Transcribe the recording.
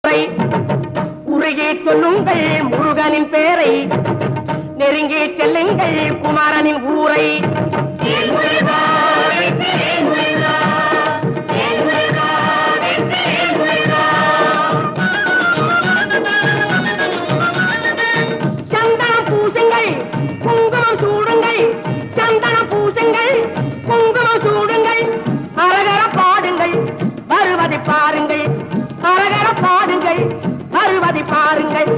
ஊரை உருகே சொல்லுங்கள் முருகனின் பேரை நெருங்கி செல்லுங்கள் குமாரனின் ஊரை சந்தனம் பூசுங்கள் குங்குமம் சூடுங்கள் சந்தனம் பூசுங்கள் குங்குமம் சூடுங்கள் அரகர பாடுங்கள் வருவதை பாருங்கள் அரகர பாடுங்கள் வருவதை பாருங்கள்